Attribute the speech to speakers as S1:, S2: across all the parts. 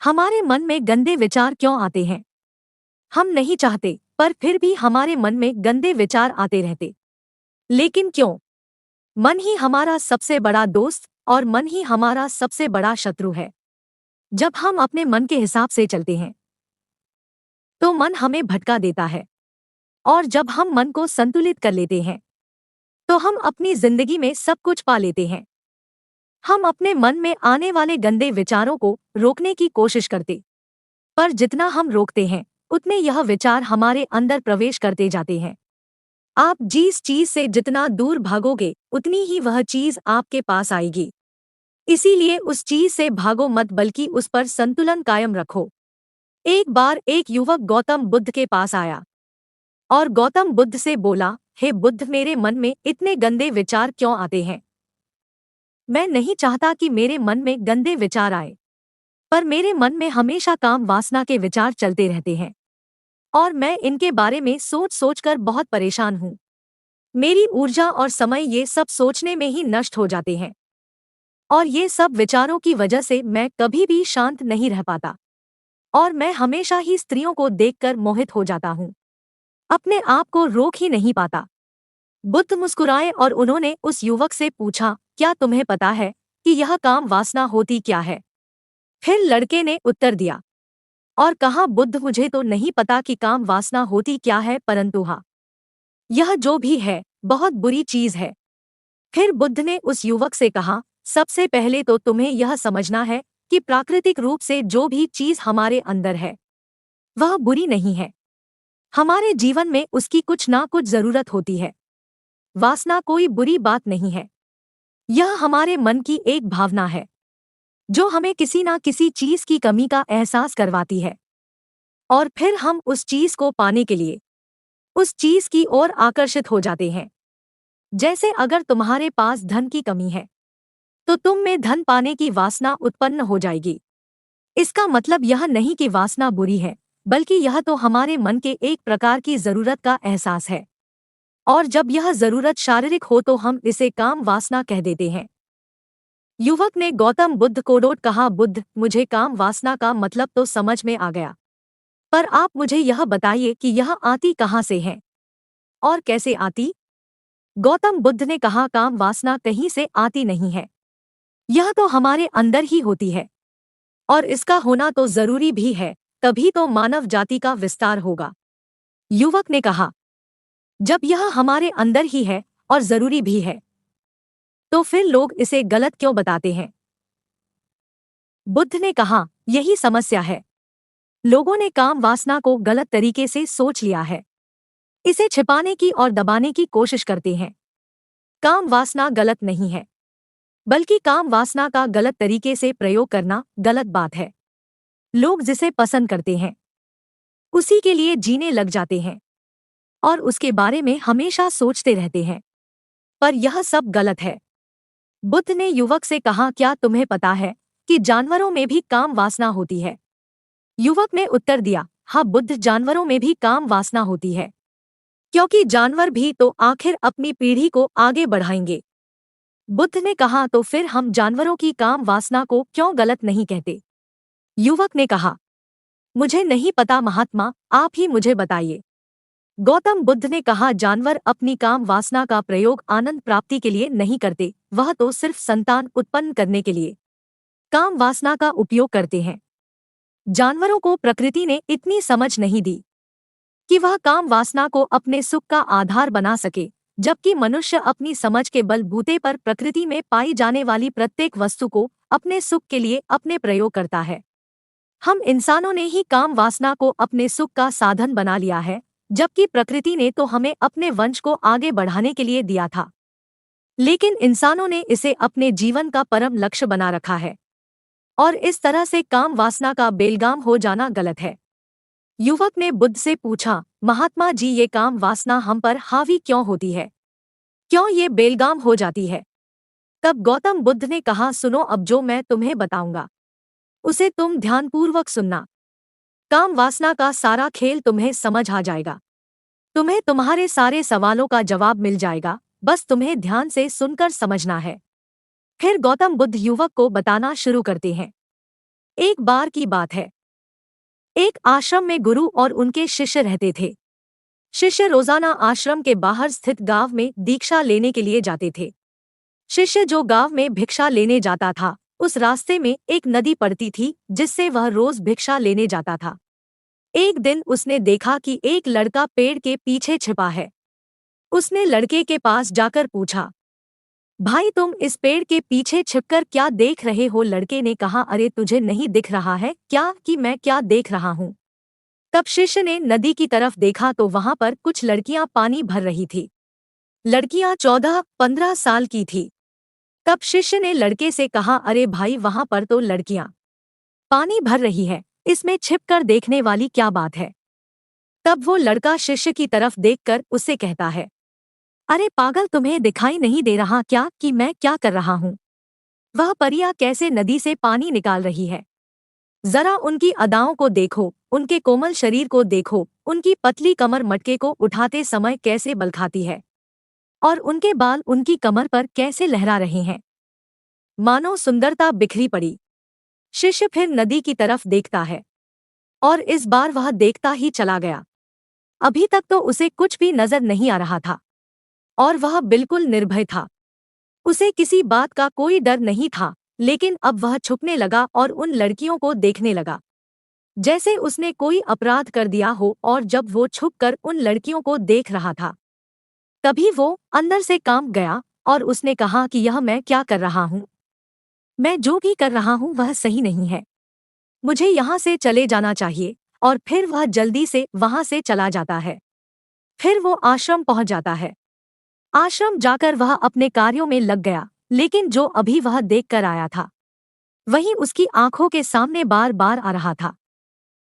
S1: हमारे मन में गंदे विचार क्यों आते हैं? हम नहीं चाहते, पर फिर भी हमारे मन में गंदे विचार आते रहते। लेकिन क्यों? मन ही हमारा सबसे बड़ा दोस्त और मन ही हमारा सबसे बड़ा शत्रु है। जब हम अपने मन के हिसाब से चलते हैं, तो मन हमें भटका देता है। और जब हम मन को संतुलित कर लेते हैं, तो हम अपनी जिंदगी में सब कुछ पा लेते हैं। हम अपने मन में आने वाले गंदे विचारों को रोकने की कोशिश करते, पर जितना हम रोकते हैं, उतने यह विचार हमारे अंदर प्रवेश करते जाते हैं। आप जिस चीज से जितना दूर भागोगे, उतनी ही वह चीज आपके पास आएगी। इसीलिए उस चीज से भागो मत, बल्कि उस पर संतुलन कायम रखो। एक बार एक युवक गौतम बुद्ध के पास आया और गौतम बुद्ध से बोला, हे बुद्ध, मेरे मन में इतने गंदे विचार क्यों आते हैं? मैं नहीं चाहता कि मेरे मन में गंदे विचार आए, पर मेरे मन में हमेशा काम वासना के विचार चलते रहते हैं और मैं इनके बारे में सोच सोचकर बहुत परेशान हूँ। मेरी ऊर्जा और समय ये सब सोचने में ही नष्ट हो जाते हैं और ये सब विचारों की वजह से मैं कभी भी शांत नहीं रह पाता और मैं हमेशा ही स्त्रियों को देखकर मोहित हो जाता हूँ, अपने आप को रोक ही नहीं पाता। बुद्ध मुस्कुराए और उन्होंने उस युवक से पूछा, क्या तुम्हें पता है कि यह काम वासना होती क्या है? फिर लड़के ने उत्तर दिया और कहा, बुद्ध, मुझे तो नहीं पता कि काम वासना होती क्या है, परंतु हाँ, यह जो भी है बहुत बुरी चीज है। फिर बुद्ध ने उस युवक से कहा, सबसे पहले तो तुम्हें यह समझना है कि प्राकृतिक रूप से जो भी चीज हमारे अंदर है, वह बुरी नहीं है। हमारे जीवन में उसकी कुछ ना कुछ जरूरत होती है। वासना कोई बुरी बात नहीं है। यह हमारे मन की एक भावना है जो हमें किसी ना किसी चीज की कमी का एहसास करवाती है और फिर हम उस चीज को पाने के लिए उस चीज की ओर आकर्षित हो जाते हैं। जैसे अगर तुम्हारे पास धन की कमी है, तो तुम में धन पाने की वासना उत्पन्न हो जाएगी। इसका मतलब यह नहीं कि वासना बुरी है, बल्कि यह तो हमारे मन के एक प्रकार की जरूरत का एहसास है और जब यह जरूरत शारीरिक हो तो हम इसे काम वासना कह देते हैं। युवक ने गौतम बुद्ध को डोट कहा, बुद्ध, मुझे काम वासना का मतलब तो समझ में आ गया, पर आप मुझे यह बताइए कि यह आती कहाँ से है और कैसे आती? गौतम बुद्ध ने कहा, काम वासना कहीं से आती नहीं है, यह तो हमारे अंदर ही होती है और इसका होना तो जरूरी भी है, तभी तो मानव जाति का विस्तार होगा। युवक ने कहा, जब यह हमारे अंदर ही है और जरूरी भी है, तो फिर लोग इसे गलत क्यों बताते हैं? बुद्ध ने कहा, यही समस्या है। लोगों ने काम वासना को गलत तरीके से सोच लिया है। इसे छिपाने की और दबाने की कोशिश करते हैं। काम वासना गलत नहीं है, बल्कि काम वासना का गलत तरीके से प्रयोग करना गलत बात है। लोग जिसे पसंद करते हैं, उसी के लिए जीने लग जाते हैं और उसके बारे में हमेशा सोचते रहते हैं, पर यह सब गलत है। बुद्ध ने युवक से कहा, क्या तुम्हें पता है कि जानवरों में भी काम वासना होती है? युवक ने उत्तर दिया, हाँ बुद्ध, जानवरों में भी काम वासना होती है, क्योंकि जानवर भी तो आखिर अपनी पीढ़ी को आगे बढ़ाएंगे। बुद्ध ने कहा, तो फिर हम जानवरों की काम वासना को क्यों गलत नहीं कहते? युवक ने कहा, मुझे नहीं पता महात्मा, आप ही मुझे बताइए। गौतम बुद्ध ने कहा, जानवर अपनी काम वासना का प्रयोग आनंद प्राप्ति के लिए नहीं करते, वह तो सिर्फ संतान उत्पन्न करने के लिए काम वासना का उपयोग करते हैं। जानवरों को प्रकृति ने इतनी समझ नहीं दी कि वह काम वासना को अपने सुख का आधार बना सके, जबकि मनुष्य अपनी समझ के बलबूते पर प्रकृति में पाई जाने वाली प्रत्येक वस्तु को अपने सुख के लिए अपने प्रयोग करता है। हम इंसानों ने ही काम वासना को अपने सुख का साधन बना लिया है, जबकि प्रकृति ने तो हमें अपने वंश को आगे बढ़ाने के लिए दिया था। लेकिन इंसानों ने इसे अपने जीवन का परम लक्ष्य बना रखा है और इस तरह से काम वासना का बेलगाम हो जाना गलत है। युवक ने बुद्ध से पूछा, महात्मा जी, ये काम वासना हम पर हावी क्यों होती है? क्यों ये बेलगाम हो जाती है? तब गौतम बुद्ध ने कहा, सुनो, अब जो मैं तुम्हें बताऊंगा उसे तुम ध्यानपूर्वक सुनना। काम वासना का सारा खेल तुम्हें समझ आ जाएगा। तुम्हें तुम्हारे सारे सवालों का जवाब मिल जाएगा, बस तुम्हें ध्यान से सुनकर समझना है। फिर गौतम बुद्ध युवक को बताना शुरू करते हैं। एक बार की बात है। एक आश्रम में गुरु और उनके शिष्य रहते थे। शिष्य रोजाना आश्रम के बाहर स्थित गांव में दीक्षा लेने के लिए जाते थे। शिष्य जो गांव में भिक्षा लेने जाता था, उस रास्ते में एक नदी पड़ती थी जिससे वह रोज भिक्षा लेने जाता था। एक दिन उसने देखा कि एक लड़का पेड़ के पीछे छिपा है। उसने लड़के के पास जाकर पूछा, भाई तुम इस पेड़ के पीछे छिपकर क्या देख रहे हो? लड़के ने कहा, अरे तुझे नहीं दिख रहा है क्या कि मैं क्या देख रहा हूँ? तब शिष्य ने नदी की तरफ देखा तो वहां पर कुछ लड़कियां पानी भर रही थी। लड़कियां 14-15 साल की थी। तब शिष्य ने लड़के से कहा, अरे भाई वहां पर तो लड़कियां पानी भर रही है, इसमें छिपकर देखने वाली क्या बात है? तब वो लड़का शिष्य की तरफ देखकर उससे कहता है, अरे पागल, तुम्हें दिखाई नहीं दे रहा क्या कि मैं क्या कर रहा हूँ? वह परियां कैसे नदी से पानी निकाल रही है। जरा उनकी अदाओं को देखो, उनके कोमल शरीर को देखो, उनकी पतली कमर मटके को उठाते समय कैसे बल खाती है, और उनके बाल उनकी कमर पर कैसे लहरा रहे हैं, मानो सुंदरता बिखरी पड़ी। शिष्य फिर नदी की तरफ देखता है, और इस बार वह देखता ही चला गया। अभी तक तो उसे कुछ भी नजर नहीं आ रहा था, और वह बिल्कुल निर्भय था। उसे किसी बात का कोई डर नहीं था, लेकिन अब वह छुपने लगा और उन लड़कियों को देखने लगा जैसे उसने कोई अपराध कर दिया हो। और जब वो छुपकर उन लड़कियों को देख रहा था, तभी वो अंदर से कांप गया और उसने कहा कि यह मैं क्या कर रहा हूँ? मैं जो भी कर रहा हूँ वह सही नहीं है। मुझे यहाँ से चले जाना चाहिए। और फिर वह जल्दी से वहां से चला जाता है। फिर वो आश्रम पहुंच जाता है। आश्रम जाकर वह अपने कार्यों में लग गया, लेकिन जो अभी वह देख कर आया था वही उसकी आंखों के सामने बार बार आ रहा था।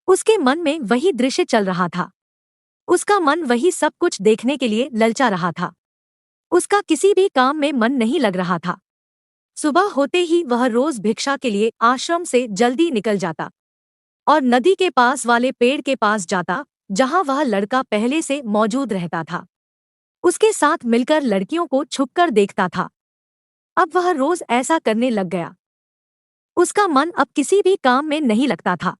S1: उसके मन में वही दृश्य चल रहा था। उसका मन वही सब कुछ देखने के लिए ललचा रहा था। उसका किसी भी काम में मन नहीं लग रहा था। सुबह होते ही वह रोज भिक्षा के लिए आश्रम से जल्दी निकल जाता और नदी के पास वाले पेड़ के पास जाता, जहां वह लड़का पहले से मौजूद रहता था। उसके साथ मिलकर लड़कियों को छुपकर देखता था। अब वह रोज ऐसा करने लग गया। उसका मन अब किसी भी काम में नहीं लगता था।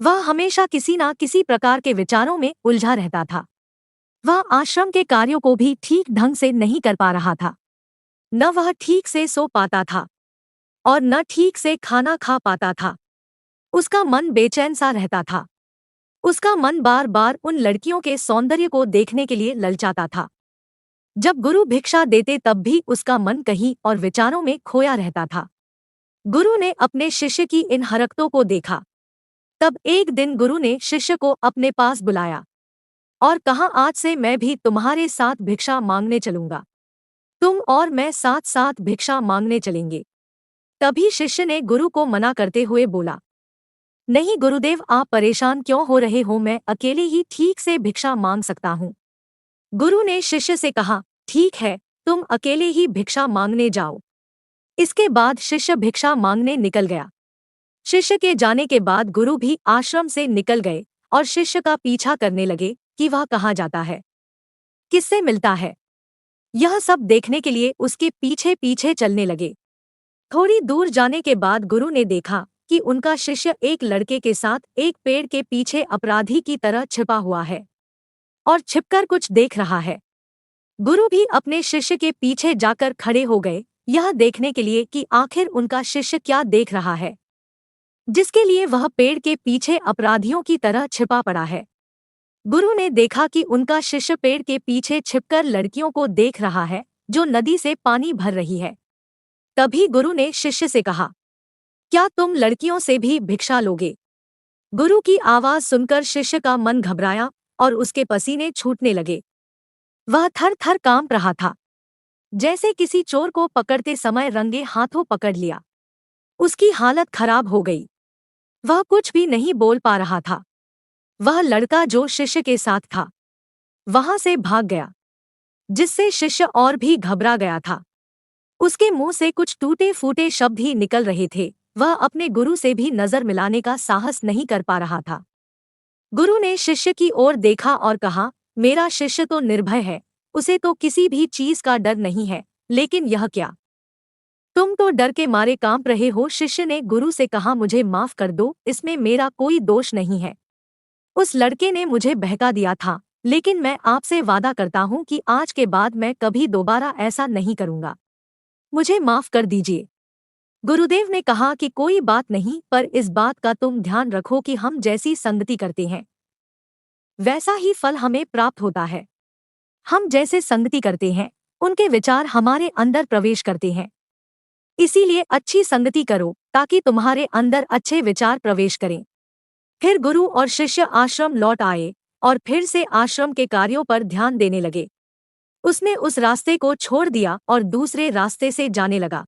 S1: वह हमेशा किसी न किसी प्रकार के विचारों में उलझा रहता था। वह आश्रम के कार्यों को भी ठीक ढंग से नहीं कर पा रहा था। न वह ठीक से सो पाता था और न ठीक से खाना खा पाता था। उसका मन बेचैन सा रहता था। उसका मन बार बार उन लड़कियों के सौंदर्य को देखने के लिए ललचाता था। जब गुरु भिक्षा देते तब भी उसका मन कहीं और विचारों में खोया रहता था। गुरु ने अपने शिष्य की इन हरकतों को देखा। तब एक दिन गुरु ने शिष्य को अपने पास बुलाया और कहा, आज से मैं भी तुम्हारे साथ भिक्षा मांगने चलूंगा। तुम और मैं साथ साथ भिक्षा मांगने चलेंगे। तभी शिष्य ने गुरु को मना करते हुए बोला, नहीं गुरुदेव, आप परेशान क्यों हो रहे हो? मैं अकेले ही ठीक से भिक्षा मांग सकता हूँ। गुरु ने शिष्य से कहा, ठीक है, तुम अकेले ही भिक्षा मांगने जाओ। इसके बाद शिष्य भिक्षा मांगने निकल गया। शिष्य के जाने के बाद गुरु भी आश्रम से निकल गए और शिष्य का पीछा करने लगे कि वह कहाँ जाता है, किससे मिलता है। यह सब देखने के लिए उसके पीछे पीछे चलने लगे। थोड़ी दूर जाने के बाद गुरु ने देखा कि उनका शिष्य एक लड़के के साथ एक पेड़ के पीछे अपराधी की तरह छिपा हुआ है और छिपकर कुछ देख रहा है। गुरु भी अपने शिष्य के पीछे जाकर खड़े हो गए, यह देखने के लिए कि आखिर उनका शिष्य क्या देख रहा है, जिसके लिए वह पेड़ के पीछे अपराधियों की तरह छिपा पड़ा है। गुरु ने देखा कि उनका शिष्य पेड़ के पीछे छिपकर लड़कियों को देख रहा है जो नदी से पानी भर रही है। तभी गुरु ने शिष्य से कहा, क्या तुम लड़कियों से भी भिक्षा लोगे? गुरु की आवाज सुनकर शिष्य का मन घबराया और उसके पसीने छूटने लगे। वह थर थर कांप रहा था, जैसे किसी चोर को पकड़ते समय रंगे हाथों पकड़ लिया। उसकी हालत खराब हो गई। वह कुछ भी नहीं बोल पा रहा था। वह लड़का जो शिष्य के साथ था वहां से भाग गया, जिससे शिष्य और भी घबरा गया था। उसके मुंह से कुछ टूटे फूटे शब्द ही निकल रहे थे। वह अपने गुरु से भी नजर मिलाने का साहस नहीं कर पा रहा था। गुरु ने शिष्य की ओर देखा और कहा, मेरा शिष्य तो निर्भय है, उसे तो किसी भी चीज का डर नहीं है, लेकिन यह क्या? तुम तो डर के मारे कांप रहे हो। शिष्य ने गुरु से कहा, मुझे माफ कर दो, इसमें मेरा कोई दोष नहीं है। उस लड़के ने मुझे बहका दिया था, लेकिन मैं आपसे वादा करता हूँ कि आज के बाद मैं कभी दोबारा ऐसा नहीं करूँगा। मुझे माफ कर दीजिए। गुरुदेव ने कहा कि कोई बात नहीं, पर इस बात का तुम ध्यान रखो कि हम जैसी संगति करते हैं वैसा ही फल हमें प्राप्त होता है। हम जैसे संगति करते हैं उनके विचार हमारे अंदर प्रवेश करते हैं। इसीलिए अच्छी संगति करो ताकि तुम्हारे अंदर अच्छे विचार प्रवेश करें। फिर गुरु और शिष्य आश्रम लौट आए और फिर से आश्रम के कार्यों पर ध्यान देने लगे। उसने उस रास्ते को छोड़ दिया और दूसरे रास्ते से जाने लगा।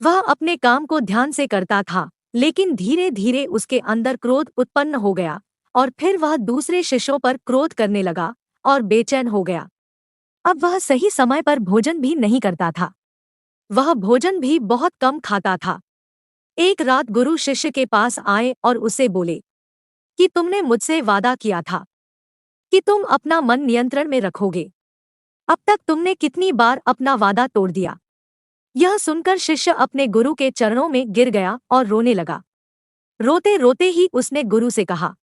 S1: वह अपने काम को ध्यान से करता था, लेकिन धीरे धीरे उसके अंदर क्रोध उत्पन्न हो गया और फिर वह दूसरे शिष्यों पर क्रोध करने लगा और बेचैन हो गया। अब वह सही समय पर भोजन भी नहीं करता था। वह भोजन भी बहुत कम खाता था। एक रात गुरु शिष्य के पास आए और उसे बोले कि तुमने मुझसे वादा किया था कि तुम अपना मन नियंत्रण में रखोगे। अब तक तुमने कितनी बार अपना वादा तोड़ दिया। यह सुनकर शिष्य अपने गुरु के चरणों में गिर गया और रोने लगा। रोते रोते ही उसने गुरु से कहा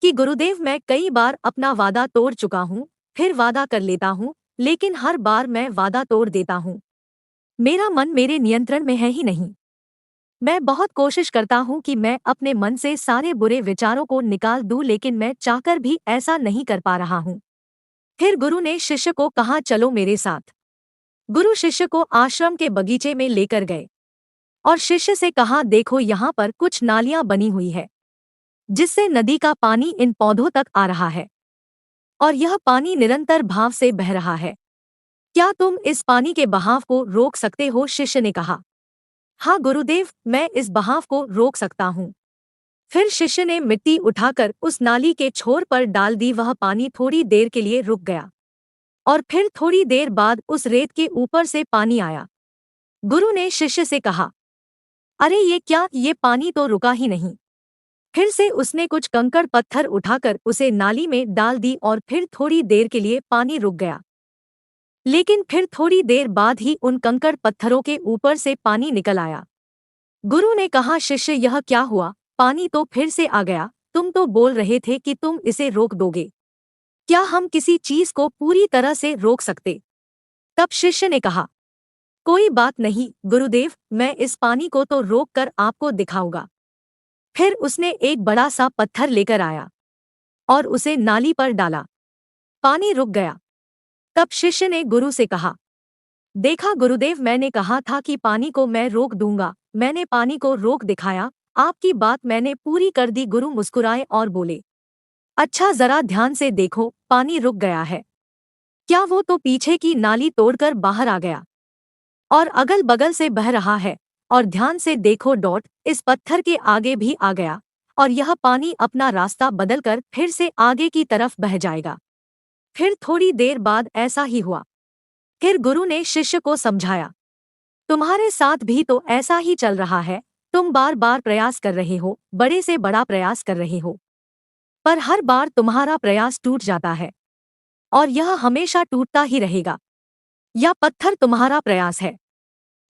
S1: कि गुरुदेव, मैं कई बार अपना वादा तोड़ चुका हूँ, फिर वादा कर लेता हूँ, लेकिन हर बार मैं वादा तोड़ देता हूँ। मेरा मन मेरे नियंत्रण में है ही नहीं। मैं बहुत कोशिश करता हूँ कि मैं अपने मन से सारे बुरे विचारों को निकाल दूँ, लेकिन मैं चाहकर भी ऐसा नहीं कर पा रहा हूँ। फिर गुरु ने शिष्य को कहा, चलो मेरे साथ। गुरु शिष्य को आश्रम के बगीचे में लेकर गए और शिष्य से कहा, देखो यहाँ पर कुछ नालियां बनी हुई है जिससे नदी का पानी इन पौधों तक आ रहा है और यह पानी निरंतर भाव से बह रहा है। क्या तुम इस पानी के बहाव को रोक सकते हो? शिष्य ने कहा, हाँ गुरुदेव, मैं इस बहाव को रोक सकता हूँ। फिर शिष्य ने मिट्टी उठाकर उस नाली के छोर पर डाल दी। वह पानी थोड़ी देर के लिए रुक गया और फिर थोड़ी देर बाद उस रेत के ऊपर से पानी आया। गुरु ने शिष्य से कहा, अरे ये क्या, ये पानी तो रुका ही नहीं। फिर से उसने कुछ कंकड़ पत्थर उठाकर उसे नाली में डाल दी और फिर थोड़ी देर के लिए पानी रुक गया, लेकिन फिर थोड़ी देर बाद ही उन कंकड़ पत्थरों के ऊपर से पानी निकल आया। गुरु ने कहा, शिष्य यह क्या हुआ? पानी तो फिर से आ गया। तुम तो बोल रहे थे कि तुम इसे रोक दोगे। क्या हम किसी चीज को पूरी तरह से रोक सकते? तब शिष्य ने कहा, कोई बात नहीं गुरुदेव, मैं इस पानी को तो रोक कर आपको दिखाऊंगा। फिर उसने एक बड़ा सा पत्थर लेकर आया और उसे नाली पर डाला। पानी रुक गया। तब शिष्य ने गुरु से कहा, देखा गुरुदेव, मैंने कहा था कि पानी को मैं रोक दूंगा। मैंने पानी को रोक दिखाया। आपकी बात मैंने पूरी कर दी। गुरु मुस्कुराए और बोले, अच्छा जरा ध्यान से देखो, पानी रुक गया है। क्या वो तो पीछे की नाली तोड़कर बाहर आ गया और अगल बगल से बह रहा है। और ध्यान से देखो, डॉट इस पत्थर के आगे भी आ गया और यह पानी अपना रास्ता बदलकर फिर से आगे की तरफ बह जाएगा। फिर थोड़ी देर बाद ऐसा ही हुआ। फिर गुरु ने शिष्य को समझाया, तुम्हारे साथ भी तो ऐसा ही चल रहा है। तुम बार बार प्रयास कर रहे हो, बड़े से बड़ा प्रयास कर रहे हो, पर हर बार तुम्हारा प्रयास टूट जाता है और यह हमेशा टूटता ही रहेगा। यह पत्थर तुम्हारा प्रयास है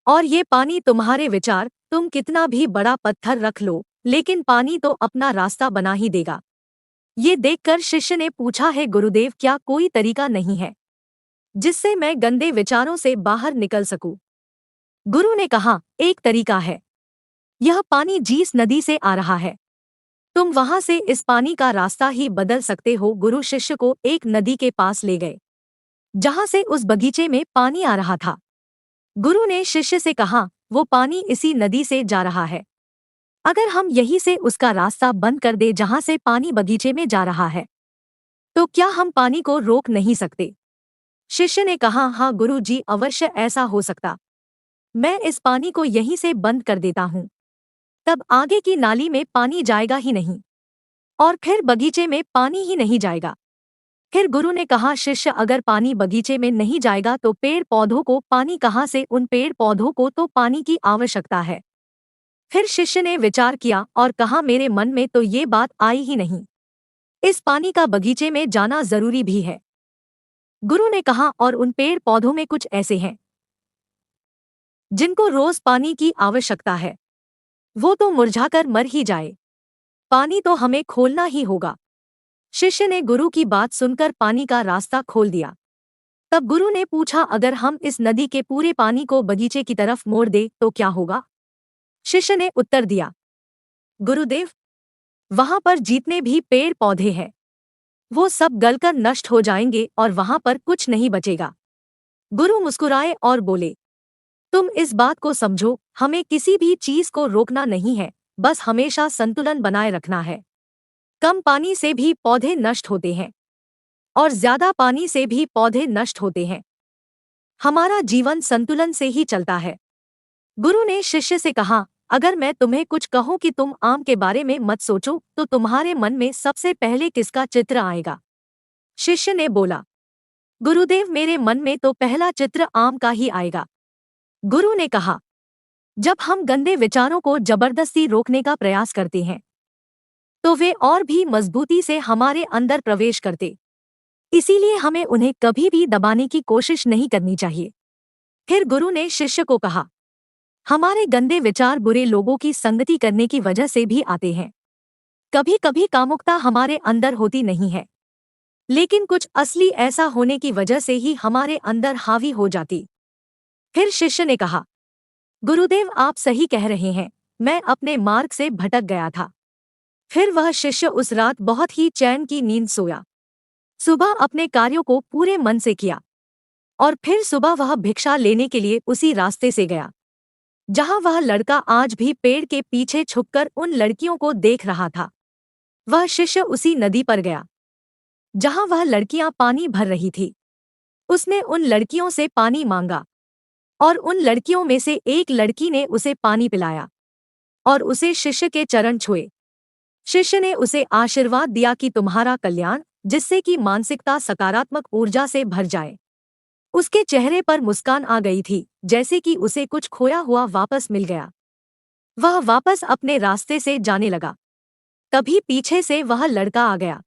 S1: और ये पानी तुम्हारे विचार। तुम कितना भी बड़ा पत्थर रख लो, लेकिन पानी तो अपना रास्ता बना ही देगा। ये देखकर शिष्य ने पूछा, है गुरुदेव, क्या कोई तरीका नहीं है जिससे मैं गंदे विचारों से बाहर निकल सकूं? गुरु ने कहा, एक तरीका है। यह पानी जिस नदी से आ रहा है, तुम वहां से इस पानी का रास्ता ही बदल सकते हो। गुरु शिष्य को एक नदी के पास ले गए जहां से उस बगीचे में पानी आ रहा था। गुरु ने शिष्य से कहा, वो पानी इसी नदी से जा रहा है। अगर हम यहीं से उसका रास्ता बंद कर दे जहां से पानी बगीचे में जा रहा है, तो क्या हम पानी को रोक नहीं सकते? शिष्य ने कहा, हाँ गुरु जी, अवश्य ऐसा हो सकता। मैं इस पानी को यहीं से बंद कर देता हूँ, तब आगे की नाली में पानी जाएगा ही नहीं और फिर बगीचे में पानी ही नहीं जाएगा। फिर गुरु ने कहा, शिष्य, अगर पानी बगीचे में नहीं जाएगा तो पेड़ पौधों को पानी कहाँ से? उन पेड़ पौधों को तो पानी की आवश्यकता है। फिर शिष्य ने विचार किया और कहा, मेरे मन में तो ये बात आई ही नहीं। इस पानी का बगीचे में जाना जरूरी भी है। गुरु ने कहा, और उन पेड़ पौधों में कुछ ऐसे हैं जिनको रोज पानी की आवश्यकता है, वो तो मुरझाकर मर ही जाए। पानी तो हमें खोलना ही होगा। शिष्य ने गुरु की बात सुनकर पानी का रास्ता खोल दिया। तब गुरु ने पूछा, अगर हम इस नदी के पूरे पानी को बगीचे की तरफ मोड़ दे तो क्या होगा? शिष्य ने उत्तर दिया, गुरुदेव, वहां पर जितने भी पेड़ पौधे हैं वो सब गलकर नष्ट हो जाएंगे और वहां पर कुछ नहीं बचेगा। गुरु मुस्कुराए और बोले, तुम इस बात को समझो, हमें किसी भी चीज को रोकना नहीं है, बस हमेशा संतुलन बनाए रखना है। कम पानी से भी पौधे नष्ट होते हैं और ज्यादा पानी से भी पौधे नष्ट होते हैं। हमारा जीवन संतुलन से ही चलता है। गुरु ने शिष्य से कहा, अगर मैं तुम्हें कुछ कहूं कि तुम आम के बारे में मत सोचो तो तुम्हारे मन में सबसे पहले किसका चित्र आएगा? शिष्य ने बोला, गुरुदेव, मेरे मन में तो पहला चित्र आम का ही आएगा। गुरु ने कहा, जब हम गंदे विचारों को जबरदस्ती रोकने का प्रयास करते हैं तो वे और भी मजबूती से हमारे अंदर प्रवेश करते। इसीलिए हमें उन्हें कभी भी दबाने की कोशिश नहीं करनी चाहिए। फिर गुरु ने शिष्य को कहा, हमारे गंदे विचार बुरे लोगों की संगति करने की वजह से भी आते हैं। कभी कभी कामुकता हमारे अंदर होती नहीं है, लेकिन कुछ असली ऐसा होने की वजह से ही हमारे अंदर हावी हो जाती। फिर शिष्य ने कहा, गुरुदेव, आप सही कह रहे हैं, मैं अपने मार्ग से भटक गया था। फिर वह शिष्य उस रात बहुत ही चैन की नींद सोया। सुबह अपने कार्यों को पूरे मन से किया और फिर सुबह वह भिक्षा लेने के लिए उसी रास्ते से गया जहां वह लड़का आज भी पेड़ के पीछे छुपकर उन लड़कियों को देख रहा था। वह शिष्य उसी नदी पर गया जहां वह लड़कियां पानी भर रही थी। उसने उन लड़कियों से पानी मांगा और उन लड़कियों में से एक लड़की ने उसे पानी पिलाया और उसे शिष्य के चरण छुए। शिष्य ने उसे आशीर्वाद दिया कि तुम्हारा कल्याण, जिससे कि मानसिकता सकारात्मक ऊर्जा से भर जाए। उसके चेहरे पर मुस्कान आ गई थी, जैसे कि उसे कुछ खोया हुआ वापस मिल गया। वह वापस अपने रास्ते से जाने लगा। तभी पीछे से वह लड़का आ गया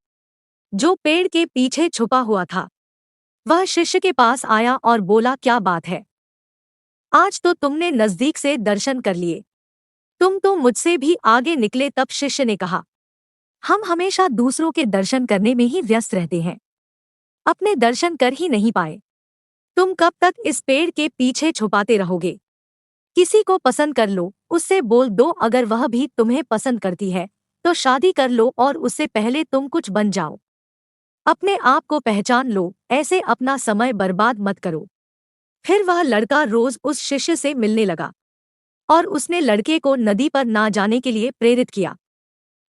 S1: जो पेड़ के पीछे छुपा हुआ था। वह शिष्य के पास आया और बोला, क्या बात है, आज तो तुमने नजदीक से दर्शन कर लिए, तुम तो मुझसे भी आगे निकले। तब शिष्य ने कहा, हम हमेशा दूसरों के दर्शन करने में ही व्यस्त रहते हैं, अपने दर्शन कर ही नहीं पाए। तुम कब तक इस पेड़ के पीछे छुपाते रहोगे? किसी को पसंद कर लो, उससे बोल दो, अगर वह भी तुम्हें पसंद करती है तो शादी कर लो और उससे पहले तुम कुछ बन जाओ। अपने आप को पहचान लो, ऐसे अपना समय बर्बाद मत करो। फिर वह लड़का रोज उस शिष्य से मिलने लगा और उसने लड़के को नदी पर ना जाने के लिए प्रेरित किया।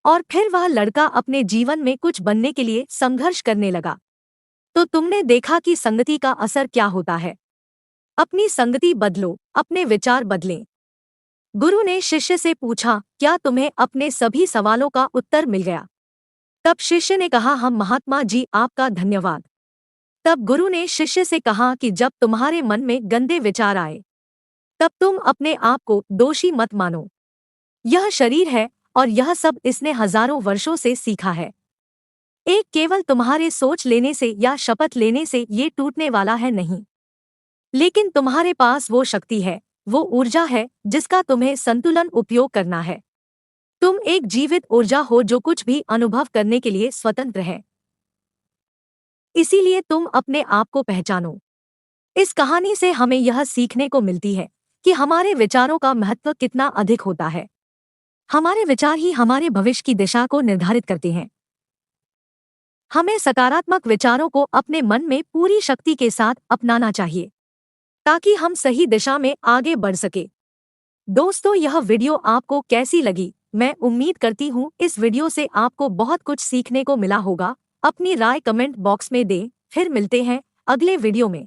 S1: और फिर वह लड़का अपने जीवन में कुछ बनने के लिए संघर्ष करने लगा। तो तुमने देखा कि संगति का असर क्या होता है। अपनी संगति बदलो, अपने विचार बदलें। गुरु ने शिष्य से पूछा, क्या तुम्हें अपने सभी सवालों का उत्तर मिल गया? तब शिष्य ने कहा, हम महात्मा जी, आपका धन्यवाद। तब गुरु ने शिष्य से कहा कि जब तुम्हारे मन में गंदे विचार आए तब तुम अपने आप को दोषी मत मानो। यह शरीर है और यह सब इसने हजारों वर्षों से सीखा है। एक केवल तुम्हारे सोच लेने से या शपथ लेने से ये टूटने वाला है नहीं, लेकिन तुम्हारे पास वो शक्ति है, वो ऊर्जा है जिसका तुम्हें संतुलन उपयोग करना है। तुम एक जीवित ऊर्जा हो जो कुछ भी अनुभव करने के लिए स्वतंत्र है। इसीलिए तुम अपने आप को पहचानो। इस कहानी से हमें यह सीखने को मिलती है कि हमारे विचारों का महत्व कितना अधिक होता है। हमारे विचार ही हमारे भविष्य की दिशा को निर्धारित करते हैं। हमें सकारात्मक विचारों को अपने मन में पूरी शक्ति के साथ अपनाना चाहिए ताकि हम सही दिशा में आगे बढ़ सके। दोस्तों, यह वीडियो आपको कैसी लगी? मैं उम्मीद करती हूँ इस वीडियो से आपको बहुत कुछ सीखने को मिला होगा। अपनी राय कमेंट बॉक्स में दें। फिर मिलते हैं अगले वीडियो में।